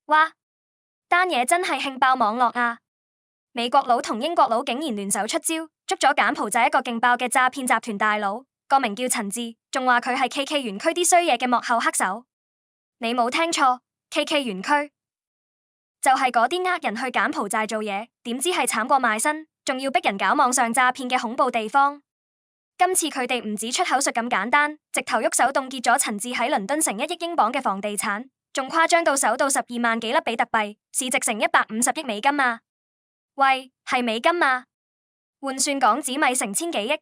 哇！單嘢真係慶爆網絡啊！美國佬同英國佬竟然聯手出招，捉咗柬埔寨一個勁爆嘅詐騙集團大佬，個名叫陳志，仲話佢係 KK 園區啲衰嘢嘅幕後黑手。你冇聽錯 ，KK 園區就係嗰啲呃人去柬埔寨做嘢，點知係慘過賣身，仲要逼人搞網上詐騙嘅恐怖地方。今次佢哋唔止出口術咁簡單，直頭喐手凍結咗陳志喺倫敦城1億英鎊嘅房地產，仲誇張到搜到12萬幾粒比特幣，市值成150億美金啊！喂，係美金啊？換算港紙咪成千幾億，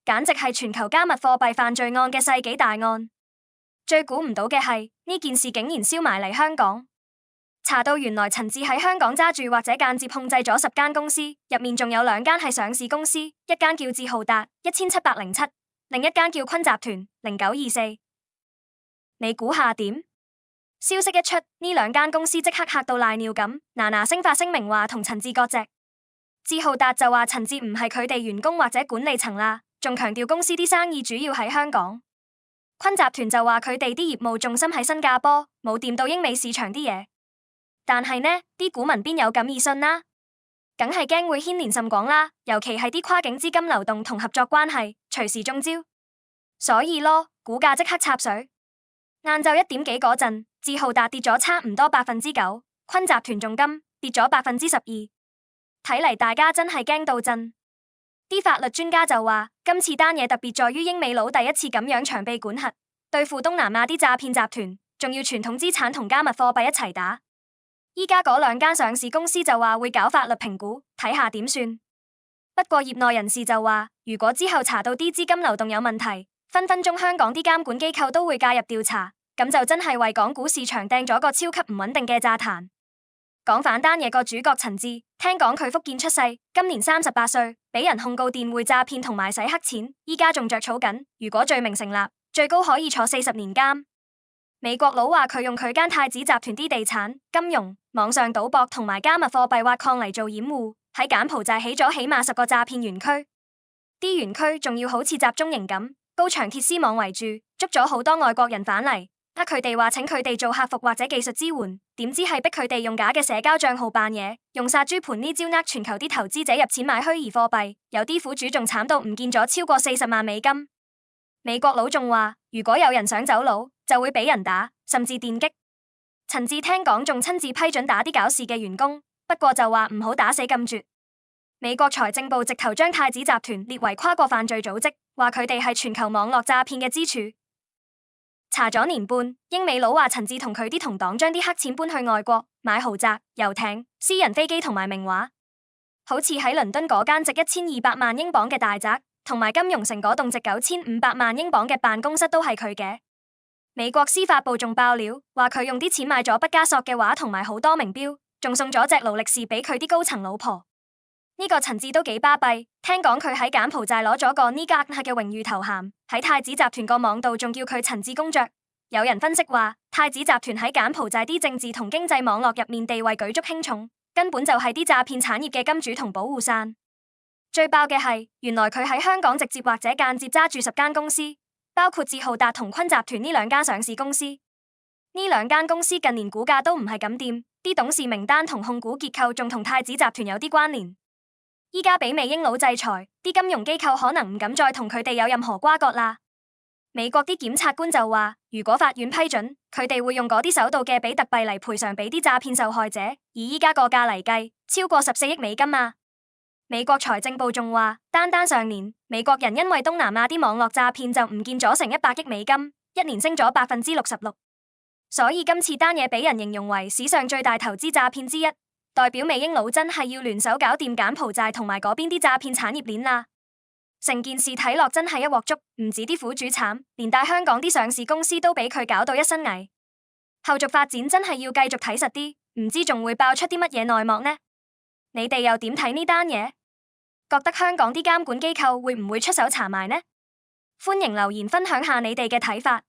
簡直係全球加密貨幣犯罪案嘅世紀大案。最估唔到嘅係呢件事竟然燒埋嚟香港。查到原來陳志喺香港揸住或者間接控制咗10間公司，入面仲有2間係上市公司，一間叫智浩達1707，另一間叫坤集團0924。你估下點？消息一出，呢2間公司即刻嚇到賴尿咁，嗱聲發聲明話同陳志割席。智浩達就話陳志唔係佢哋員工或者管理層啦，仲強調公司啲生意主要喺香港。坤集團就話佢哋啲業務重心喺新加坡，冇掂到英美市場啲嘢。但係呢啲股民邊有咁易信啦？梗係驚會牽連甚廣啦，尤其係啲跨境資金流動同合作關係，隨時中招。所以咯，股價即刻插水。晏晝1點幾嗰陣，智浩達跌咗差唔多9%，坤集團重金跌咗12%。睇嚟大家真係驚到震。啲法律專家就話，今次單嘢特別在於英美佬第一次咁樣長臂管轄，對付東南亞啲詐騙集團，仲要傳統資產同加密貨幣一齊打。依家嗰2間上市公司就話會搞法律評估，睇下點算。不過業內人士就話，如果之後查到啲資金流動有問題，分分鐘香港啲監管機構都會介入調查，咁就真係為港股市場掟咗個超級唔穩定嘅炸彈。講反單嘢個主角陳志，聽講佢福建出世，今年38歲，俾人控告電匯詐騙同埋洗黑錢，依家仲着草緊。如果罪名成立，最高可以坐40年監。美國佬話佢用佢間太子集團啲地產、金融、網上賭博同埋加密貨幣挖礦嚟做掩護，喺柬埔寨起咗起碼10個詐騙園區。啲園區仲要好似集中營咁，高牆鐵絲網圍住，捉咗好多外國人返嚟。佢哋話請佢哋做客服或者技術支援，點知係逼佢哋用假嘅社交賬號扮嘢，用殺豬盤呢招全球啲投資者入錢買虛擬貨幣，有啲苦主仲慘到唔見咗超過40萬美金。美國佬仲話，如果有人想走佬，就會俾人打，甚至電擊。陳志聽講仲親自批准打啲搞事嘅員工，不過就話唔好打死咁絕。美國財政部直頭將太子集團列為跨國犯罪組織，話佢哋係全球網絡詐騙嘅支柱。查咗年半，英美佬話陳志同佢啲同黨將啲黑錢搬去外國買豪宅、遊艇、私人飛機同埋名畫，好似喺倫敦嗰間值1200萬英鎊嘅大宅，同埋金融城嗰棟值9500萬英鎊嘅辦公室都係佢嘅。美國司法部仲爆料，話佢用啲錢買咗畢加索嘅畫同埋好多名錶，仲送咗隻勞力士俾佢啲高層老婆。呢個陳志都幾巴閉，聽講佢喺柬埔寨攞咗個呢格克嘅榮譽頭銜，喺太子集團個網度仲叫佢陳志公爵。有人分析話，太子集團喺柬埔寨啲政治同經濟網絡入面地位舉足輕重，根本就係啲詐騙產業嘅金主同保護傘。最爆嘅係，原來佢喺香港直接或者間接揸住10間公司，包括智浩達同坤集團呢2間上市公司。呢2間公司近年股價都唔係咁掂，啲董事名單同控股結構仲同太子集團有啲關聯。依家俾美英佬制裁，啲金融機構可能唔敢再同佢哋有任何瓜葛啦。美國啲檢察官就話，如果法院批准，佢哋會用嗰啲搜到嘅比特幣嚟賠償俾啲詐騙受害者，以依家個價嚟計，超過14億美金啊！美國財政部仲話，單上年，美國人因為東南亞啲網絡詐騙就唔見咗成100億美金，一年升咗66%。所以今次單嘢俾人形容為史上最大投資詐騙之一。代表美英佬真係要聯手搞掂柬埔寨同埋嗰邊啲詐騙產業鏈啦！成件事睇落真係一鑊粥，唔止啲苦主慘，連帶香港啲上市公司都俾佢搞到一身蟻。後續發展真係要繼續睇實啲，唔知仲會爆出啲乜嘢內幕呢？你哋又點睇呢單嘢？覺得香港啲監管機構會唔會出手查埋呢？歡迎留言分享下你哋嘅睇法。